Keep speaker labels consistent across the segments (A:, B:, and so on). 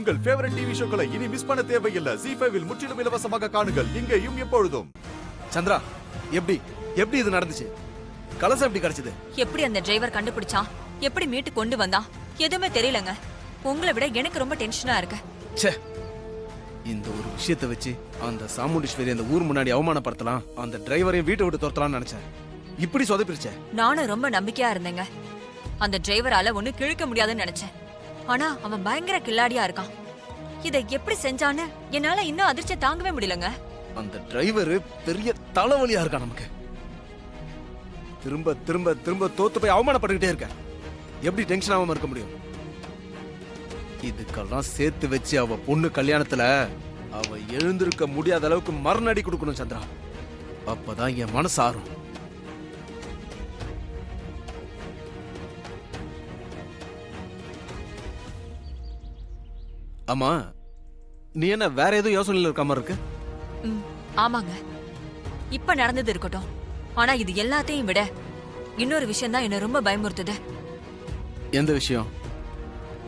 A: உங்கள் favourite TV ஷோக்களை இனி miss பண்ண தேவையில்லை. ZEE5 இல் முற்றிலும் இலவசமாக காணுங்கள். இங்கேயும் எப்பொழுதும்.
B: சந்திரா, எப்படி இது நடந்துச்சு? கலசம் எப்படி கிடைச்சது?
C: எப்படி அந்த டிரைவர் கண்டுபிடிச்சான்? எப்படி மீட்டு கொண்டு வந்தான்? எதுவுமே தெரியலங்க. உங்களை விட எனக்கு ரொம்ப டென்ஷனா இருக்கு.
B: ச்சே, இந்த ஒரு விஷயத்தை வச்சு அந்த சாமுண்டீஸ்வரி அந்த ஊர் முன்னாடி அவமானப்படுத்தலாம், அந்த டிரைவரையும் வீட்டை விட்டு துரத்தலாம்னு நினைச்சேன். இப்படி சொதப்பிருச்சே.
C: நானும் ரொம்ப நம்பிக்கையா இருந்தேங்க. அந்த டிரைவரால ஒண்ணு கிழிக்க முடியாதுன்னு நினைச்சேன். ஆனா அவன் பயங்கர கில்லாடியா இருக்கான். இதை எப்படி செஞ்சான்னு என்னால இன்னும் அதிர்ச்சி தாங்கவே முடியலங்க.
B: அந்த டிரைவர் பெரிய தலைவலியா இருக்கான் நமக்கு. திரும்ப திரும்ப திரும்ப தோத்து போய் அவமானப்பட்டுக்கிட்டே இருக்க. எப்படி டென்ஷன் ஆகாம இருக்க முடியும்? இதுக்கெல்லாம் சேர்த்து வச்சு அவ பொண்ணு கல்யாணத்துல அவ எழுந்திருக்க முடியாத அளவுக்கு மரணடி கொடுக்கணும் சந்திரா. அப்பதான் என் மனசு ஆறும். ஆமா, நீ என்ன வேற எதுவும் யோசனையில் இருக்க மாதிரி இருக்கு?
C: ஆமாங்க, இப்ப நடந்தது இருக்கட்டும். ஆனா இது எல்லாத்தையும் விட இன்னொரு விஷயம் தான் என்ன ரொம்ப பயமுறுத்துது.
B: எந்த விஷயம்?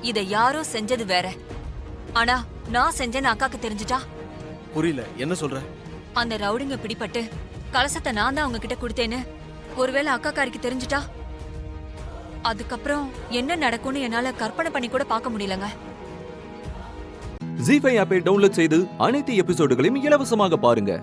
C: இதை யாரோ செஞ்சது வேற, ஆனா நான் செஞ்சேன்னு அக்காக்கு தெரிஞ்சுட்டா?
B: புரியல, என்ன சொல்ற?
C: அந்த ரவுடிங்க பிடிபட்டு கலசத்தை நான் தான் அவங்க கிட்ட கொடுத்தேன்னு ஒருவேளை அக்காக்காரிக்கு தெரிஞ்சுட்டா? அதுக்கப்புறம் என்ன நடக்கும்னு என்னால கற்பனை பண்ணி கூட பார்க்க முடியலங்க.
D: ZEE5 ஆப்பை டவுன்லோட் செய்து அனைத்து எபிசோடுகளையும் இலவசமாக பாருங்க.